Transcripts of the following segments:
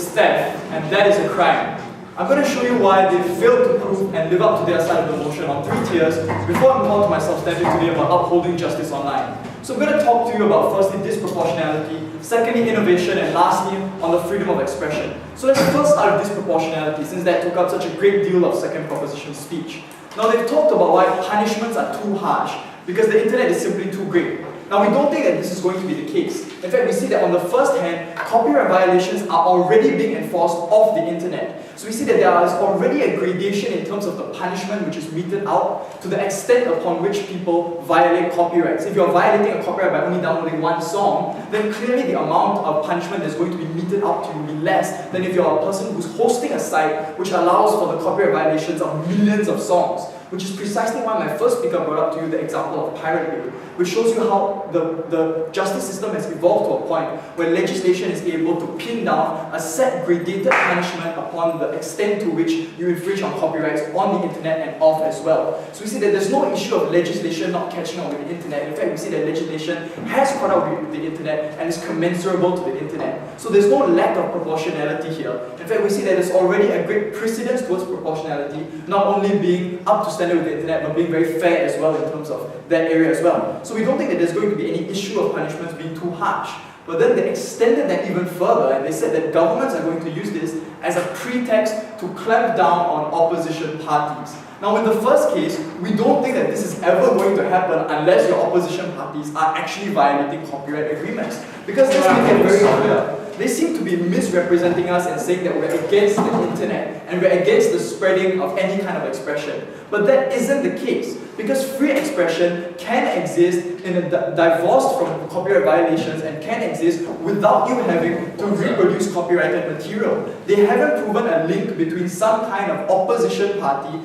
is theft, and that is a crime. I'm going to show you why they failed to prove and live up to their side of the motion on 3 tiers before I move on to my substantive today about upholding justice online. So I'm going to talk to you about firstly disproportionality, secondly innovation, and lastly on the freedom of expression. So let's first start with disproportionality, since that took up such a great deal of second proposition speech. Now they've talked about why punishments are too harsh, because the internet is simply too great. Now we don't think that this is going to be the case. In fact, we see that on the first hand, copyright violations are already being enforced off the internet. So we see that there is already a gradation in terms of the punishment which is meted out to the extent upon which people violate copyrights. If you're violating a copyright by only downloading one song, then clearly the amount of punishment that's going to be meted out to you will be less than if you're a person who's hosting a site which allows for the copyright violations of millions of songs. Which is precisely why my first speaker brought up to you the example of Pirate Bay, which shows you how the justice system has evolved to a point where legislation is able to pin down a set gradated punishment upon the extent to which you infringe on copyrights on the internet and off as well. So we see that there's no issue of legislation not catching up with the internet. In fact, we see that legislation has caught up with the internet and is commensurable to the internet. So there's no lack of proportionality here. In fact, we see that there's already a great precedence towards proportionality, not only being up to standard with the internet, but being very fair as well in terms of that area as well. So we don't think that there's going to be any issue of punishments being too harsh. But then they extended that even further, and they said that governments are going to use this as a pretext to clamp down on opposition parties. Now in the first case, we don't think that this is ever going to happen unless your opposition parties are actually violating copyright agreements. Because let's make it very clear. They seem to be misrepresenting us and saying that we're against the internet and we're against the spreading of any kind of expression. But that isn't the case, because free expression can exist in a divorced from copyright violations and can exist without you having to reproduce copyrighted material. They haven't proven a link between some kind of opposition party,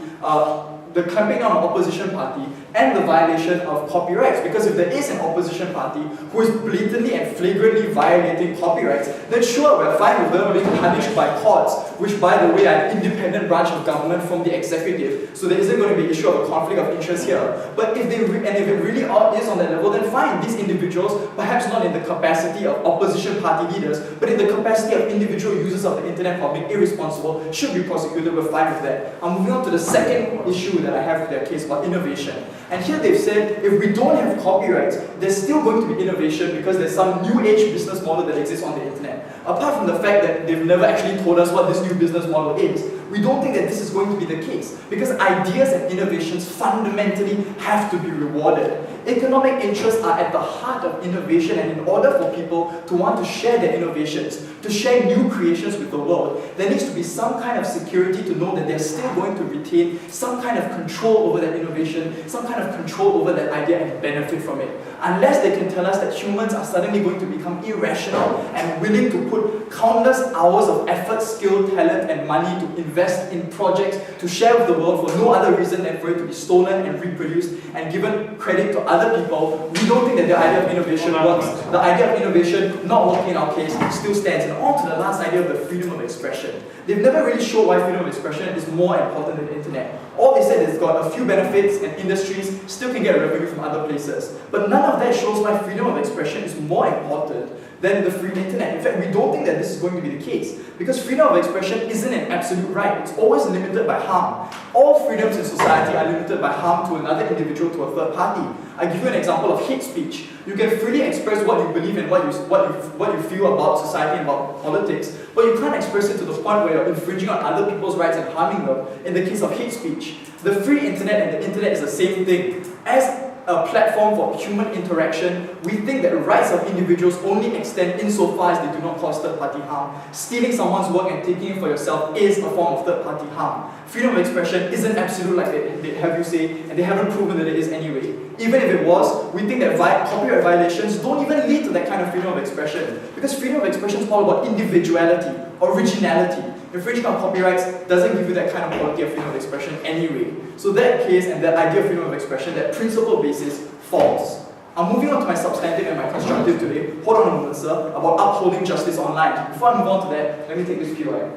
the clamping down on opposition party, and the violation of copyrights. Because if there is an opposition party who is blatantly and flagrantly violating copyrights, then sure, we're fine with them being punished by courts, which by the way are an independent branch of government from the executive, so there isn't going to be an issue of a conflict of interest here. But if if it really is on that level, then fine, these individuals, perhaps not in the capacity of opposition party leaders, but in the capacity of individual users of the internet for being irresponsible, should be prosecuted. We're fine with that. I'm moving on to the second issue that I have with their case about innovation. And here they've said, if we don't have copyrights, there's still going to be innovation because there's some new age business model that exists on the internet. Apart from the fact that they've never actually told us what this new business model is, we don't think that this is going to be the case, because ideas and innovations fundamentally have to be rewarded. Economic interests are at the heart of innovation, and in order for people to want to share their innovations, to share new creations with the world, there needs to be some kind of security to know that they're still going to retain some kind of control over that innovation, some kind of control over that idea and benefit from it. Unless they can tell us that humans are suddenly going to become irrational and willing to put countless hours of effort, skill, talent, and money to invest in projects to share with the world for no other reason than for it to be stolen and reproduced and given credit to other people, we don't think that the idea of innovation works. The idea of innovation not working in our case still stands. And on to the last idea of the freedom of expression. They've never really shown why freedom of expression is more important than the internet. All they said is it's got a few benefits and industries still can get revenue from other places. But none of that shows why freedom of expression is more important than the free internet. In fact, we don't think that this is going to be the case, because freedom of expression isn't an absolute right. It's always limited by harm. All freedoms in society are limited by harm to another individual, to a third party. I give you an example of hate speech. You can freely express what you believe and what you feel about society and about politics, but you can't express it to the point where you're infringing on other people's rights and harming them in the case of hate speech. The free internet and the internet is the same thing. As a platform for human interaction, we think that rights of individuals only extend insofar as they do not cause third-party harm. Stealing someone's work and taking it for yourself is a form of third-party harm. Freedom of expression isn't absolute like they have you say, and they haven't proven that it is anyway. Even if it was, we think that copyright violations don't even lead to that kind of freedom of expression, because freedom of expression is all about individuality, originality. Infringing on copyrights doesn't give you that kind of quality of freedom of expression anyway. So that case and that idea of freedom of expression, that principle basis, falls. I'm moving on to my substantive and my constructive today. Hold on a moment, sir, about upholding justice online. Before I move on to that, let me take this POI.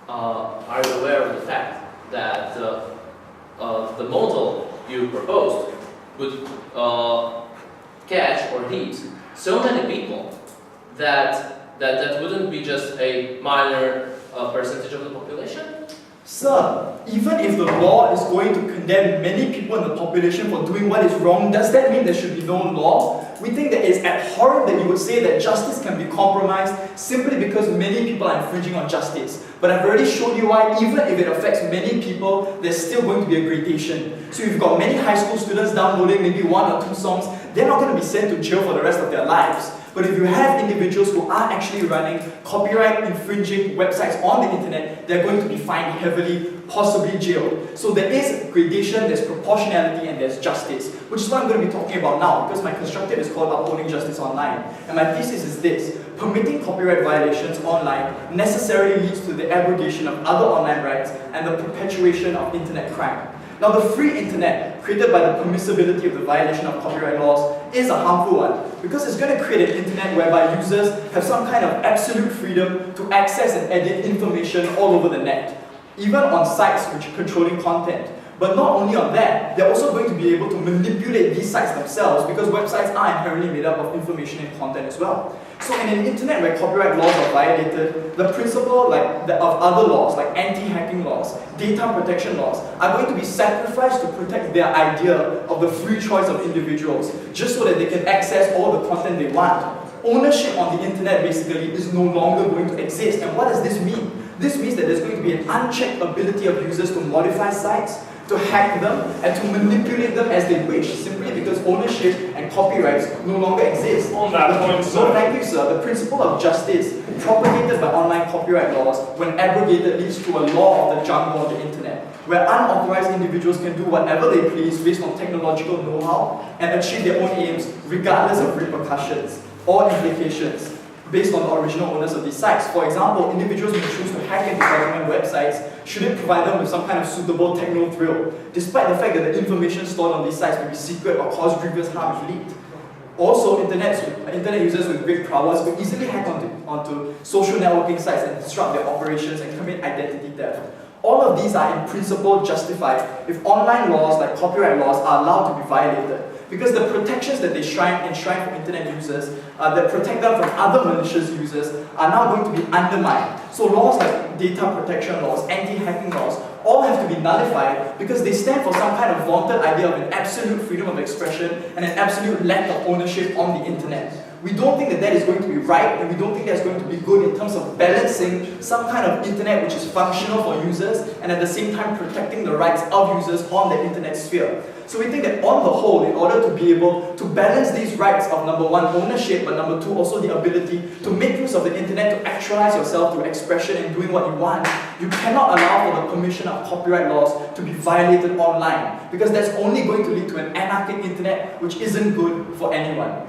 Are you aware of the fact that the model you proposed would catch or hit so many people that That wouldn't be just a minor percentage of the population? Sir, even if the law is going to condemn many people in the population for doing what is wrong, does that mean there should be no law? We think that it's abhorrent that you would say that justice can be compromised simply because many people are infringing on justice. But I've already showed you why, even if it affects many people, there's still going to be a gradation. So if you've got many high school students downloading maybe 1 or 2 songs, they're not going to be sent to jail for the rest of their lives. But if you have individuals who are actually running copyright infringing websites on the internet, they're going to be fined heavily, possibly jailed. So there is gradation, there's proportionality, and there's justice, which is what I'm going to be talking about now, because my constructive is called Upholding Justice Online. And my thesis is this: permitting copyright violations online necessarily leads to the abrogation of other online rights and the perpetuation of internet crime. Now, the free internet, created by the permissibility of the violation of copyright laws, is a harmful one, because it's going to create an internet whereby users have some kind of absolute freedom to access and edit information all over the net, even on sites which are controlling content. But not only on that, they're also going to be able to manipulate these sites themselves, because websites are inherently made up of information and content as well. So in an internet where copyright laws are violated, the principle of other laws, like anti-hacking laws, data protection laws, are going to be sacrificed to protect their idea of the free choice of individuals, just so that they can access all the content they want. Ownership on the internet basically is no longer going to exist. And what does this mean? This means that there's going to be an unchecked ability of users to modify sites, to hack them, and to manipulate them as they wish, simply because ownership and copyrights no longer exist. On that point, sir. So thank you, sir. The principle of justice, propagated by online copyright laws, when abrogated, leads to a law of the jungle of the internet, where unauthorized individuals can do whatever they please based on technological know-how and achieve their own aims, regardless of repercussions or implications, based on the original owners of these sites. For example, individuals who choose to hack into government websites shouldn't provide them with some kind of suitable techno thrill, despite the fact that the information stored on these sites may be secret or cause grievous harm if leaked. Also, internet users with great prowess will easily hack onto social networking sites and disrupt their operations and commit identity theft. All of these are in principle justified if online laws like copyright laws are allowed to be violated, because the protections that they enshrine for internet users that protect them from other malicious users are now going to be undermined. So laws like data protection laws, anti-hacking laws, all have to be nullified because they stand for some kind of vaunted idea of an absolute freedom of expression and an absolute lack of ownership on the internet. We don't think that is going to be right, and we don't think that's going to be good in terms of balancing some kind of internet which is functional for users and at the same time protecting the rights of users on the internet sphere. So we think that on the whole, in order to be able to balance these rights of number one, ownership, but number two, also the ability to make use of the internet to actualize yourself through expression and doing what you want, you cannot allow for the permission of copyright laws to be violated online, because that's only going to lead to an anarchic internet which isn't good for anyone.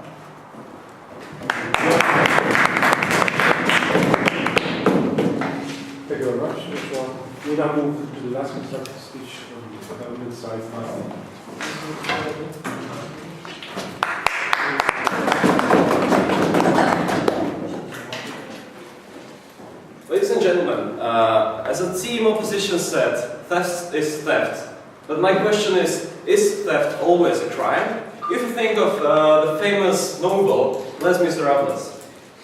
Thank you very much. We'll now move to the last constructive speech from the government side. Ladies and gentlemen, as a team opposition said, theft is theft. But my question is theft always a crime? If you think of the famous novel, Les Miserables,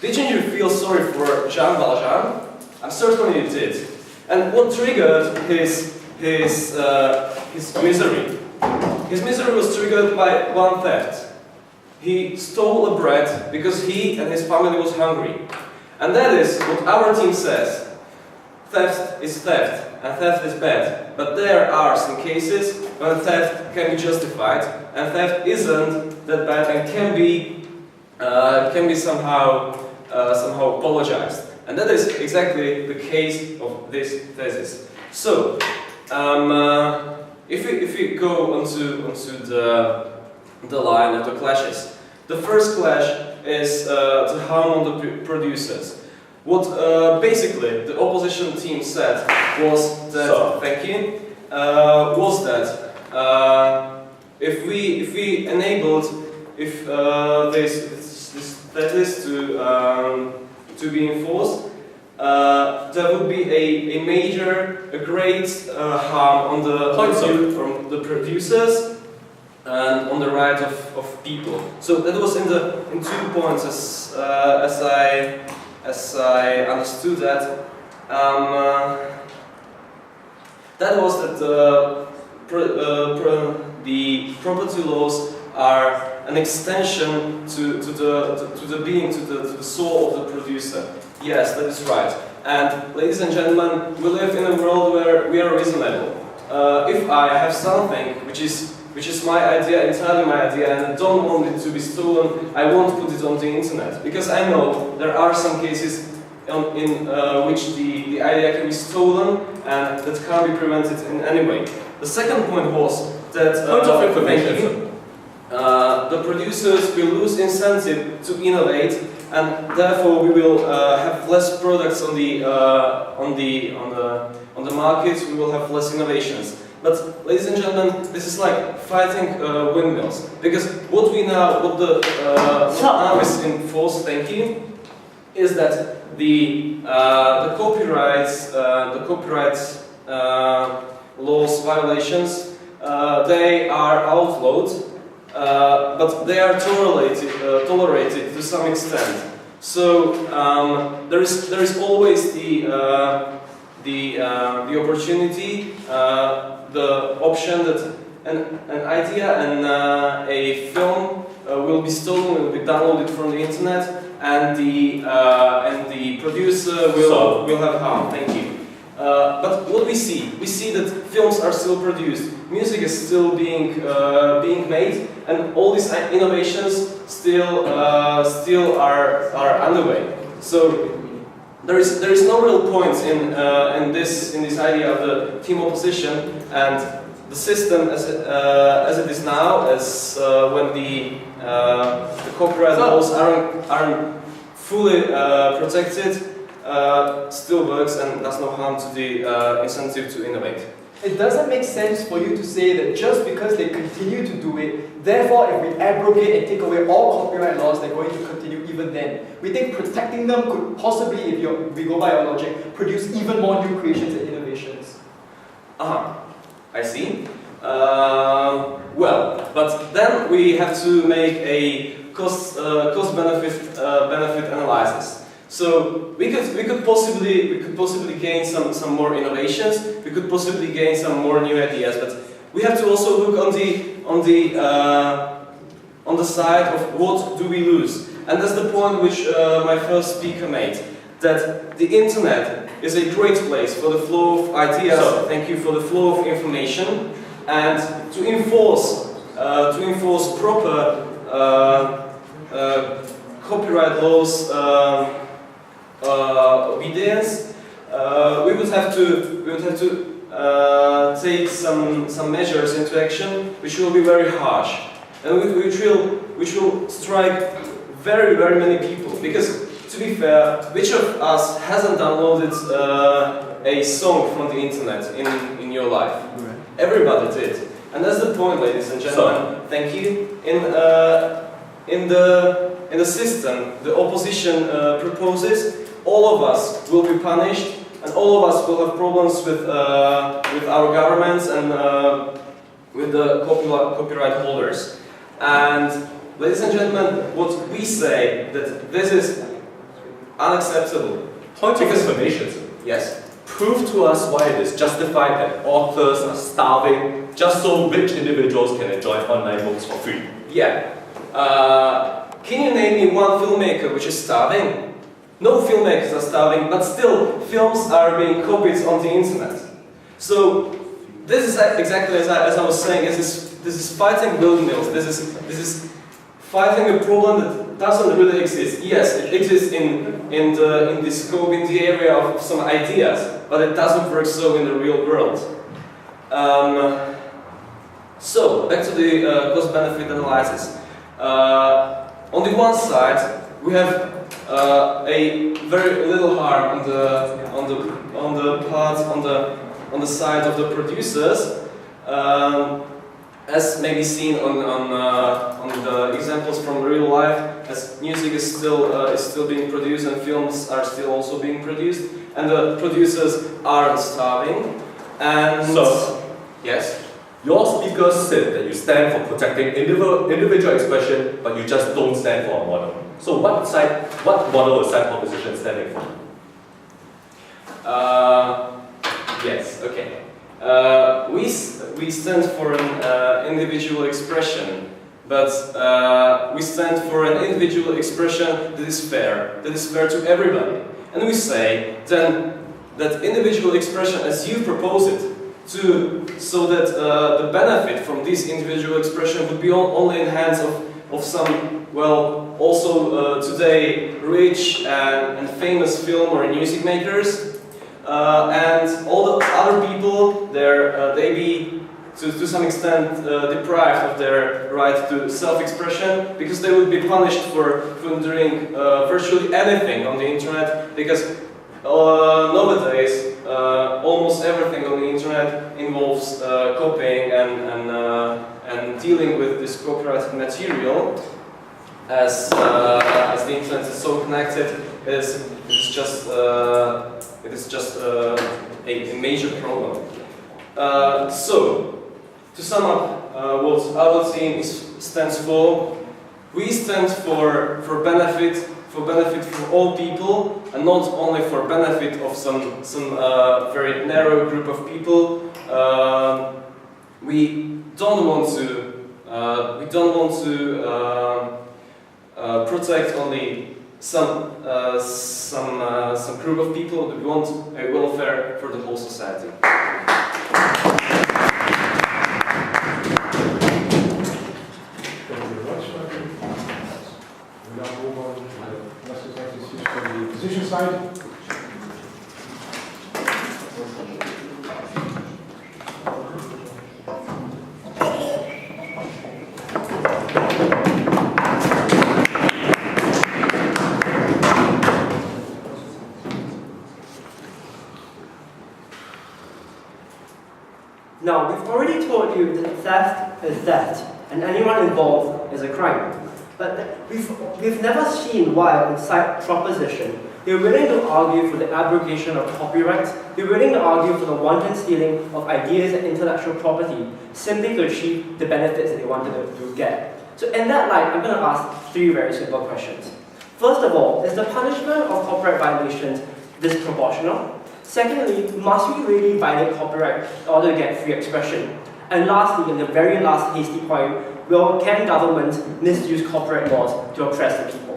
didn't you feel sorry for Jean Valjean? I'm certain you did. And what triggered his misery? His misery was triggered by one theft. He stole a bread because he and his family was hungry. And that is what our team says. Theft is theft, and theft is bad. But there are some cases when theft can be justified, and theft isn't that bad and can be somehow apologized. And that is exactly the case of this thesis. So, if we go onto the line of the clashes, the first clash is the harm on the producers. What basically the opposition team said was that if we enabled this thesis to be enforced, there would be a great harm on the point of view from the producers and on the right of people. So that was in 2 points as as I understood that, that was that the property laws are an extension to the being, to the soul of the producer. Yes, that is right. And ladies and gentlemen, we live in a world where we are reasonable. If I have something which is my idea, entirely my idea, and I don't want it to be stolen, I won't put it on the internet. Because I know there are some cases in which the idea can be stolen and that can't be prevented in any way. The second point was that the producers will lose incentive to innovate, and therefore we will have less products on the market. We will have less innovations. But, ladies and gentlemen, this is like fighting windmills, because what now is in force, thank you, is that the copyright laws violations, they are outlawed, but they are tolerated to some extent. So there is always the opportunity, the option that an idea and a film will be stolen, will be downloaded from the internet, and the producer will have harm. Thank you. But what we see that films are still produced, music is still being made, and all these innovations still are underway. So there is no real point in this idea of the team opposition, and the system as it is now, as when the copyright laws aren't fully protected, still works and does no harm to the incentive to innovate. It doesn't make sense for you to say that just because they continue to do it, therefore if we abrogate and take away all copyright laws, they're going to continue even then. We think protecting them could possibly, if we go by your logic, produce even more new creations and innovations. I see. Well, but then we have to make a cost-benefit analysis. So we could possibly gain some more innovations. We could possibly gain some more new ideas, but we have to also look on the side of what do we lose. And that's the point which my first speaker made, that the internet is a great place for the flow of ideas. Thank you, for the flow of information, and to enforce proper copyright laws. Obedience. We would have to take some measures into action, which will be very harsh, and which will strike very many people. Because to be fair, which of us hasn't downloaded a song from the internet in your life? Right. Everybody did, and that's the point, ladies and gentlemen. Thank you. In the system, the opposition proposes, all of us will be punished, and all of us will have problems with our governments and with the copyright holders. And ladies and gentlemen, what we say, that this is unacceptable. Point of information. Yes. Prove to us why it is justified that authors are starving just so rich individuals can enjoy online books for free. Yeah. Can you name me one filmmaker which is starving? No filmmakers are starving, but still films are being copied on the internet. So this is exactly as I was saying. This is fighting windmills. This is fighting a problem that doesn't really exist. Yes, it exists in the scope, in the area of some ideas, but it doesn't work so in the real world. So back to the cost-benefit analysis. On the one side, we have a very little harm on the side of the producers, as may be seen on the examples from real life, as music is still being produced and films are still also being produced, and the producers aren't starving. And so, yes. Your speaker said that you stand for protecting individual expression, but you just don't stand for a model. So what model is side proposition standing for? Yes, okay. We stand for an individual expression, but we stand for an individual expression that is fair to everybody. And we say then that individual expression as you propose it, so that the benefit from this individual expression would be only in hands of some, well, also today rich and famous film or music makers, and all the other people, they be to some extent deprived of their right to self-expression, because they would be punished for doing virtually anything on the internet, because nowadays almost everything on the internet involves copying and dealing with this copyrighted material. As the internet is so connected, it is just a major problem. So, to sum up what our team stands for, we stand for benefit for all people, and not only for benefit of some very narrow group of people. We don't want to protect only some group of people. We want a welfare for the whole society. Position side. Now, we've already told you that theft is theft, and anyone involved is a crime. But we've never seen why on side proposition they're willing to argue for the abrogation of copyright, they're willing to argue for the wanton stealing of ideas and intellectual property simply to achieve the benefits that they wanted to get. So in that light, I'm going to ask three very simple questions. First of all, is the punishment of copyright violations disproportional? Secondly, must we really violate copyright in order to get free expression? And lastly, in the very last hasty point, can governments misuse copyright laws to oppress the people?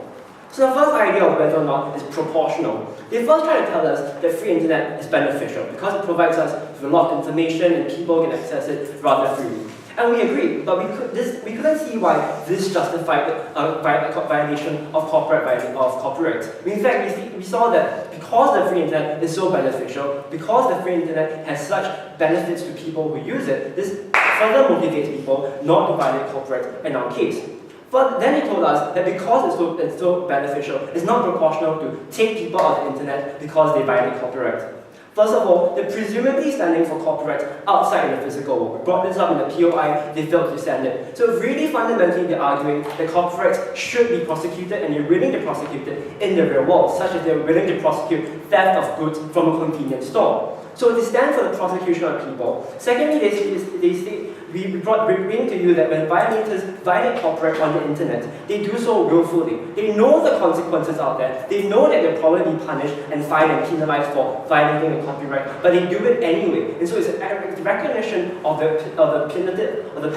So the first idea of whether or not it's proportional. They first try to tell us that free internet is beneficial because it provides us with a lot of information and people can access it rather freely. And we agree, but we couldn't see why this justified a violation of copyright. In fact, we saw that because the free internet is so beneficial, because the free internet has such benefits to people who use it, this further motivates people not to violate copyright in our case. But then he told us that because it's so beneficial, it's not proportional to take people off the internet because they violate copyright. First of all, they're presumably standing for copyright outside in the physical world. We brought this up in the POI, they failed to stand it. So really fundamentally they're arguing that copyrights should be prosecuted and they're willing to prosecute it in the real world, such as they're willing to prosecute theft of goods from a convenience store. So they stand for the prosecution of people. Secondly, they state, we bring to you that when violators violate copyright on the internet, they do so willfully. They know the consequences out there. They know that they'll probably be punished and fined and penalized for violating the copyright, but they do it anyway. And so it's a recognition of the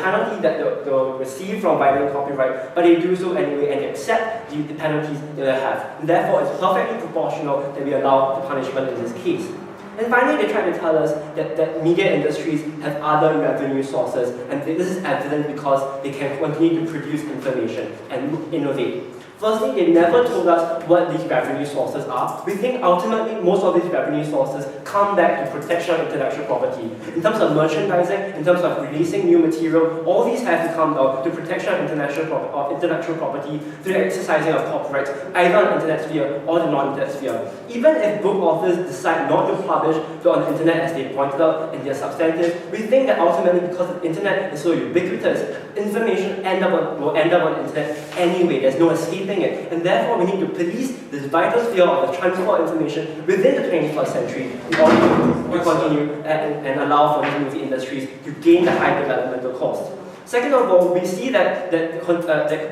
penalty that they'll receive from violating copyright, but they do so anyway and they accept the penalties that they have. And therefore, it's perfectly proportional that we allow the punishment in this case. And finally, they try to tell us that media industries have other revenue sources, and this is evident because they can continue to produce information and innovate. Firstly, they never told us what these revenue sources are. We think ultimately most of these revenue sources come back to protection of intellectual property. In terms of merchandising, in terms of releasing new material, all these have to come down to protection of intellectual property through the exercising of copyright, either on the internet sphere or the non-internet sphere. Even if book authors decide not to publish on the internet as they pointed out in their substantive, we think that ultimately because the internet is so ubiquitous, information will end up on the internet anyway. There's no escaping it, and therefore we need to police this vital sphere of the transport of information within the 21st century in order to continue and allow for these movie industries to gain the high developmental cost. Second of all, we see that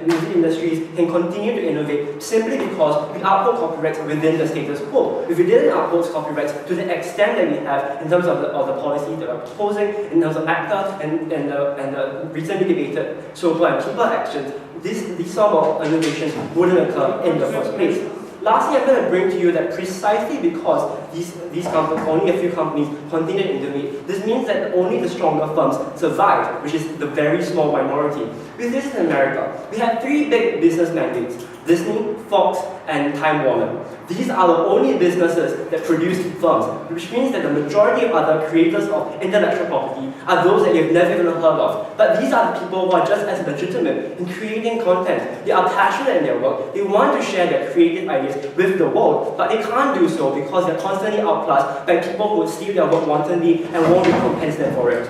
music industries can continue to innovate simply because we uphold copyrights within the status quo. If we didn't uphold copyrights to the extent that we have in terms of the policy that we're proposing, in terms of ACTA and the recently debated SOPA and people actions, these sort of innovations wouldn't occur in the first place. Lastly, I'm going to bring to you that precisely because these companies, only a few companies continue to innovate, this means that only the stronger firms survive, which is the very small minority. With this in America, we have 3 big business mandates: Disney, Fox, and Time Warner. These are the only businesses that produce films, which means that the majority of other creators of intellectual property are those that you've never even heard of. But these are the people who are just as legitimate in creating content. They are passionate in their work, they want to share their creative ideas with the world, but they can't do so because they're constantly outclassed by people who would steal their work wantonly and won't recompense them for it.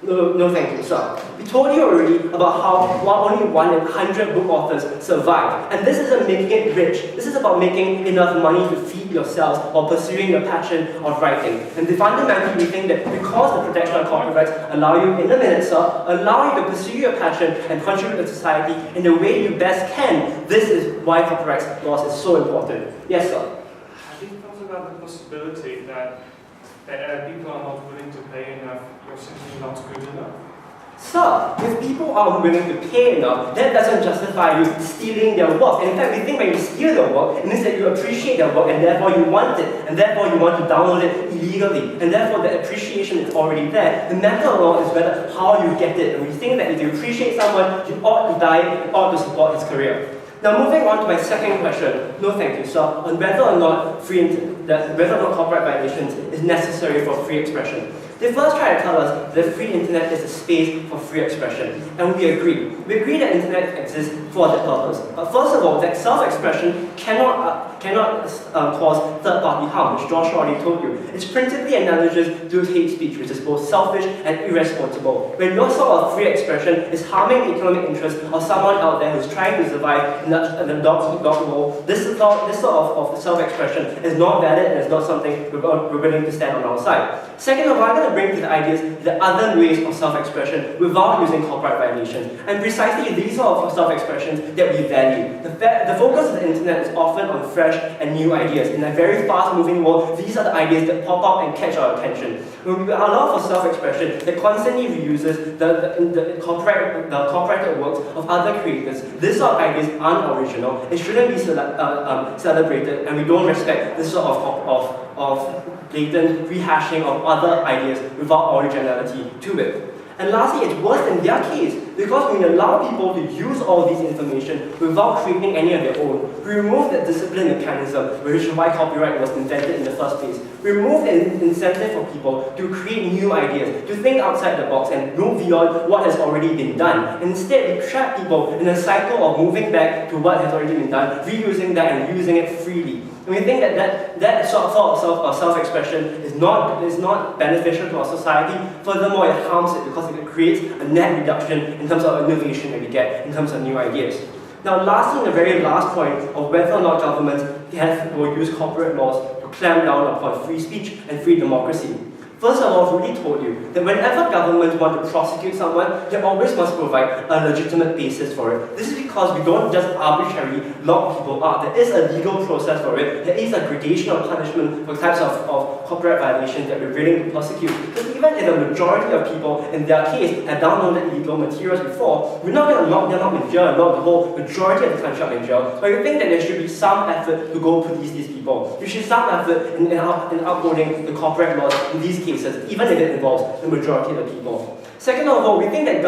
No, thank you, sir. We told you already about how only 1 in 100 book authors survive. And this isn't making it rich. This is about making enough money to feed yourselves while pursuing your passion of writing. And fundamentally, we think that because the protection of copyrights allow you, in a minute, sir, allow you to pursue your passion and contribute to society in the way you best can, this is why copyright laws is so important. Yes, sir? Have you thought about the possibility that people are not willing to pay enough, you're simply not good enough? Sir, if people are willing to pay enough, that doesn't justify you stealing their work. And in fact, we think when you steal their work, it means that you appreciate their work and therefore you want it, and therefore you want to download it illegally. And therefore the appreciation is already there. The matter of law is whether how you get it. And we think that if you appreciate someone, you ought to die, you ought to support his career. Now moving on to my second question, no thank you, sir, on whether or not copyright violations is necessary for free expression. They first try to tell us that free internet is a space for free expression, and we agree. We agree that internet exists for that purpose. But first of all, that self-expression cannot cause third-party harm, which Josh already told you. It's principally analogous to hate speech, which is both selfish and irresponsible. When your sort of free expression is harming the economic interests of someone out there who's trying to survive in the dog world, this sort of self-expression is not valid and is not something we're willing to stand on our side. Second of all, I'm going to bring to the ideas the other ways of self-expression without using copyright violations. And precisely these sort of self-expressions that we value. The focus of the internet is often on fresh and new ideas. In a very fast-moving world, these are the ideas that pop up and catch our attention. When we allow for self-expression that constantly reuses the copyrighted works of other creators, this sort of ideas aren't original, it shouldn't be celebrated, and we don't respect this sort of blatant rehashing of other ideas without originality to it. And lastly, it's worse in their case, because when we allow people to use all this information without creating any of their own, we remove the discipline mechanism, which is why copyright was invented in the first place. We remove the incentive for people to create new ideas, to think outside the box and move beyond what has already been done. Instead, we trap people in a cycle of moving back to what has already been done, reusing that and using it freely. And we think that sort of self-expression is not beneficial to our society. Furthermore, it harms it because it creates a net reduction in terms of innovation that we get, in terms of new ideas. Now, lastly, the very last point of whether or not governments will use corporate laws to clamp down upon free speech and free democracy. First of all, I've already told you that whenever governments want to prosecute someone, they always must provide a legitimate basis for it. This is because we don't just arbitrarily lock people up. There is a legal process for it. There is a gradation of punishment for types of copyright violations that we're willing to prosecute. Because even if the majority of people in their case had downloaded illegal materials before, we're not going to lock them up in jail and lock the whole majority of the country up in jail. But we think that there should be some effort to go police these people. There should be some effort in upholding the copyright laws in these cases, even if it involves the majority of the people. Second of all, we think that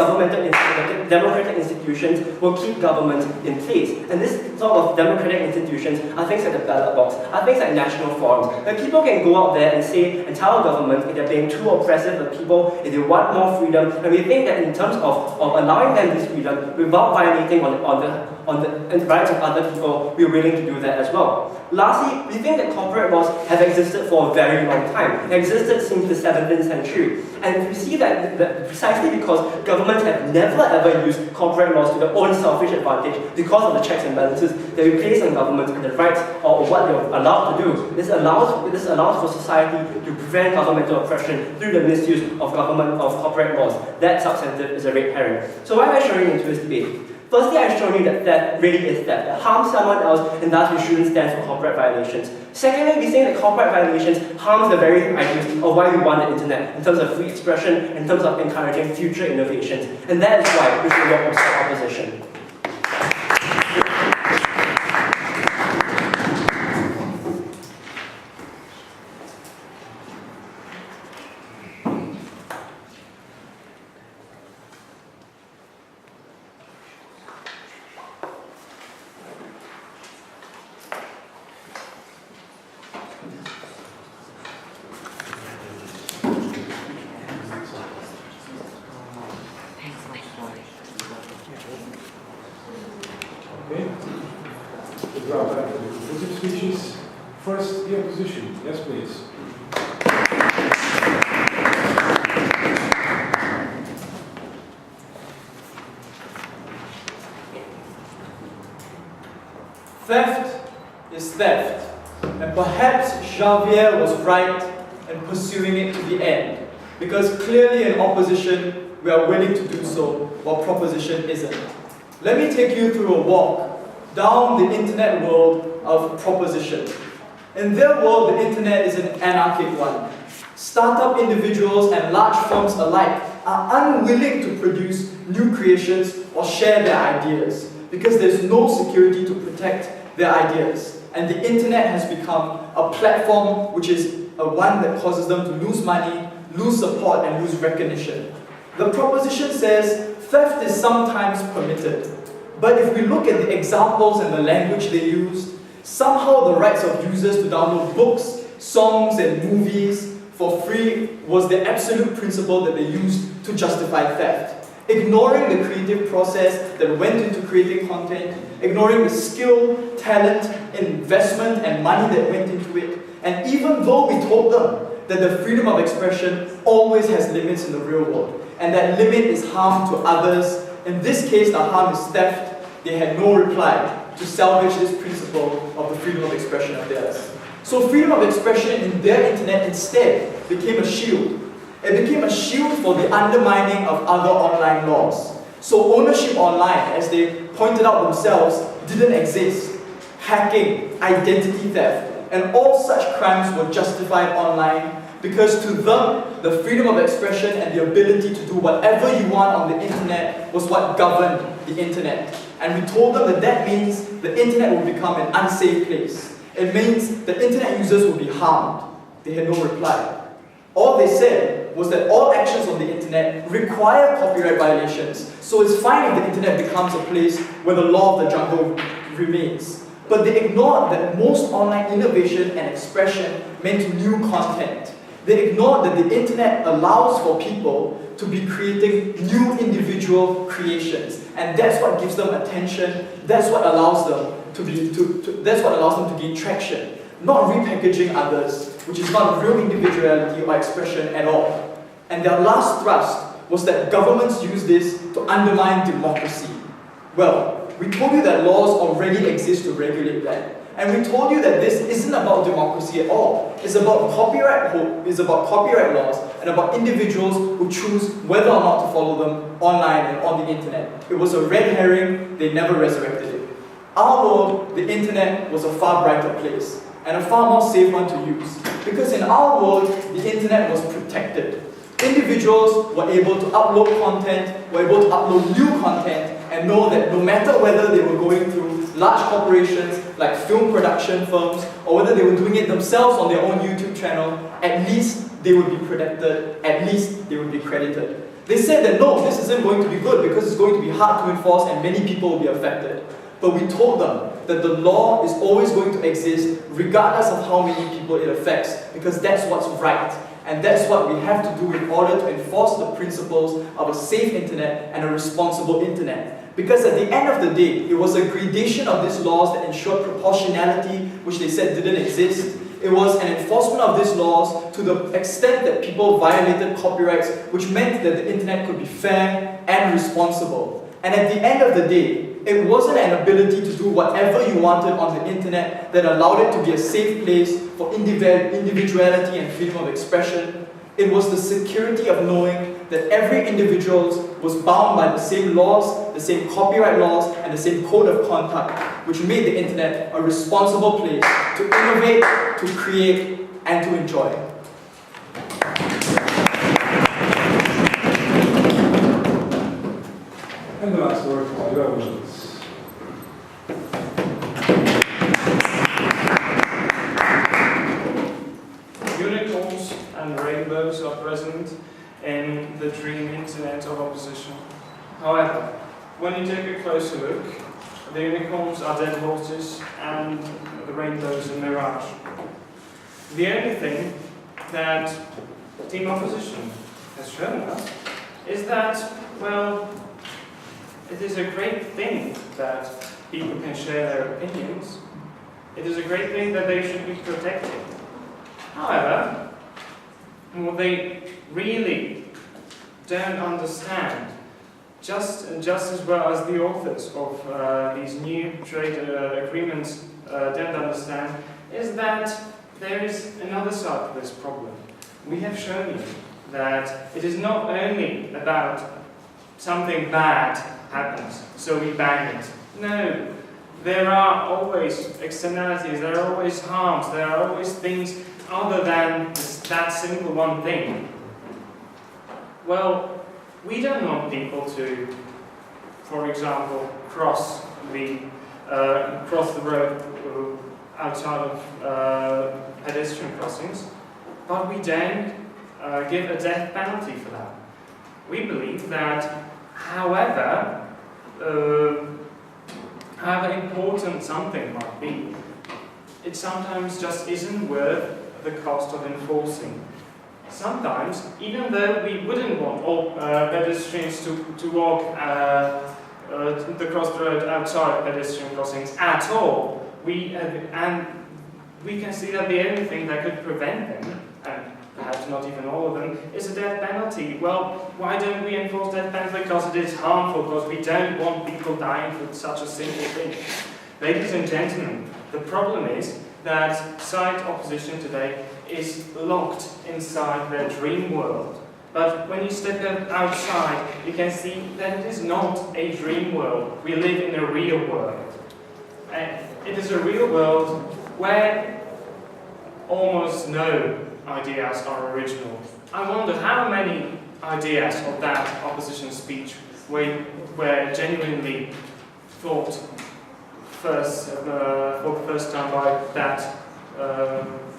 democratic institutions will keep governments in place. And this sort of democratic institutions are things like the ballot box, are things like national forums, where people can go out there and say and tell government if they're being too oppressive of people, if they want more freedom. And we think that in terms of allowing them this freedom without violating on on the rights of other people, we're willing to do that as well. Lastly, we think that corporate laws have existed for a very long time. They existed since the 17th century. And we see that precisely because governments have never ever used corporate laws to their own selfish advantage because of the checks and balances that we place on governments and the rights or what they're allowed to do. This allows for society to prevent governmental oppression through the misuse of corporate laws. That substantive is a red herring. So why am I showing into this debate? Firstly, I've shown you that theft really is theft. It harms someone else, and thus we shouldn't stand for corporate violations. Secondly, we say that corporate violations harms the very ideas of why we want the internet, in terms of free expression, in terms of encouraging future innovations. And that is why we should work with opposition. Okay. The draft after the conclusive speeches. First, the opposition. Yes, please. Theft is theft, and perhaps Xavier was right in pursuing it to the end, because clearly in opposition we are willing to do so, while proposition isn't. Let me take you through a walk down the internet world of proposition. In their world, the internet is an anarchic one. Startup individuals and large firms alike are unwilling to produce new creations or share their ideas because there's no security to protect their ideas. And the internet has become a platform which is one that causes them to lose money, lose support, and lose recognition. The proposition says theft is sometimes permitted. But if we look at the examples and the language they used, somehow the rights of users to download books, songs, and movies for free was the absolute principle that they used to justify theft. Ignoring the creative process that went into creating content, ignoring the skill, talent, investment, and money that went into it. And even though we told them that the freedom of expression always has limits in the real world, and that limit is harm to others, in this case the harm is theft, they had no reply to salvage this principle of the freedom of expression of theirs. So freedom of expression in their internet instead became a shield. It became a shield for the undermining of other online laws. So ownership online, as they pointed out themselves, didn't exist. Hacking, identity theft, and all such crimes were justified online because to them, the freedom of expression and the ability to do whatever you want on the internet was what governed the internet. And we told them that that means the internet will become an unsafe place. It means the internet users will be harmed. They had no reply. All they said was that all actions on the internet require copyright violations, so it's fine if the internet becomes a place where the law of the jungle remains. But they ignored that most online innovation and expression meant new content. They ignored that the internet allows for people to be creating new individual creations, and that's what gives them attention. That's what allows them to gain traction, not repackaging others, which is not real individuality or expression at all. And their last thrust was that governments use this to undermine democracy. Well, we told you that laws already exist to regulate that. And we told you that this isn't about democracy at all. It's about copyright laws and about individuals who choose whether or not to follow them online and on the internet. It was a red herring, they never resurrected it. Our world, the internet, was a far brighter place and a far more safe one to use. Because in our world, the internet was protected. Individuals were able to upload content, were able to upload new content, and know that no matter whether they were going through large corporations like film production firms, or whether they were doing it themselves on their own YouTube channel, at least they would be protected, at least they would be credited. They said that no, this isn't going to be good because it's going to be hard to enforce and many people will be affected. But we told them that the law is always going to exist regardless of how many people it affects, because that's what's right. And that's what we have to do in order to enforce the principles of a safe internet and a responsible internet. Because at the end of the day, it was a gradation of these laws that ensured proportionality, which they said didn't exist. It was an enforcement of these laws to the extent that people violated copyrights, which meant that the internet could be fair and responsible. And at the end of the day, it wasn't an ability to do whatever you wanted on the internet that allowed it to be a safe place for individuality and freedom of expression. It was the security of knowing that every individual was bound by the same laws, the same copyright laws, and the same code of conduct, which made the internet a responsible place to innovate, to create, and to enjoy. And the last word for governments. Unicorns and rainbows are present in the dream internet of opposition. However, when you take a closer look, the unicorns are dead horses and the rainbows a mirage. The only thing that team opposition has shown us is that, well, it is a great thing that people can share their opinions. It is a great thing that they should be protected. However, what they really don't understand, just as well as the authors of these new trade agreements don't understand, is that there is another side to this problem. We have shown you that it is not only about something bad happens, so we ban it. No, there are always externalities, there are always harms, there are always things other than that simple one thing. Well, we don't want people to, for example, cross the road outside of pedestrian crossings, but we don't give a death penalty for that. We believe that, however important something might be, it sometimes just isn't worth the cost of enforcing. Sometimes, even though we wouldn't want all pedestrians to walk across the road outside pedestrian crossings at all, we can see that the only thing that could prevent them, and perhaps not even all of them, is a death penalty. Well, why don't we enforce death penalty? Because it is harmful, because we don't want people dying for such a simple thing. Ladies and gentlemen, the problem is that side opposition today is locked inside their dream world. But when you step outside, you can see that it is not a dream world. We live in a real world. And it is a real world where almost no ideas are original. I wonder how many ideas of that opposition speech were genuinely thought for the first time by that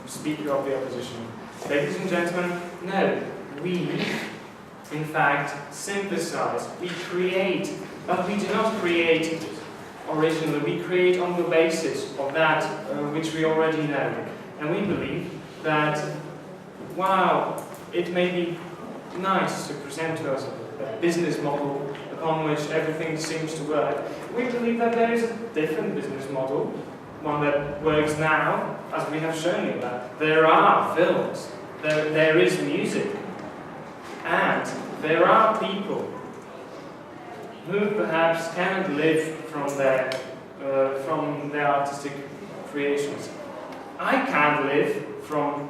speaker of the opposition. Ladies and gentlemen, no, we in fact synthesize, we create, but we do not create originally, we create on the basis of that which we already know. And we believe that while it may be nice to present to us a business model upon which everything seems to work, we believe that there is a different business model, one that works now, as we have shown you that there are films, there is music, and there are people who perhaps cannot live from their artistic creations. I can't live from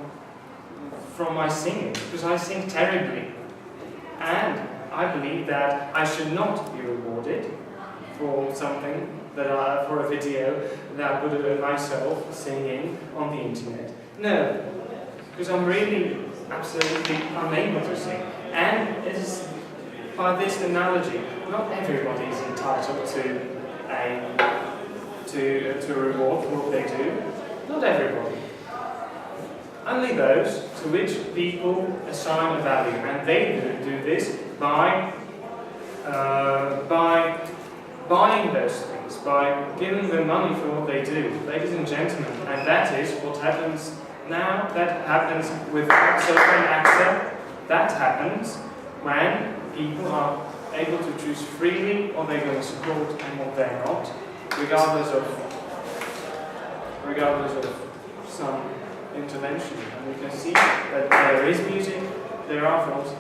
my singing, because I sing terribly. And I believe that I should not be rewarded for something for a video that I put myself singing on the internet. No, because I'm really absolutely unable to sing. And it is by this analogy, not everybody is entitled to a reward for what they do. Not everybody. Only those to which people assign a value, and they do this by buying those things, by giving them money for what they do, ladies and gentlemen. And that is what happens Now that happens without social access. That happens when people are able to choose freely what they're going to support and what they're not, regardless of some intervention. And we can see that there is music, there are films,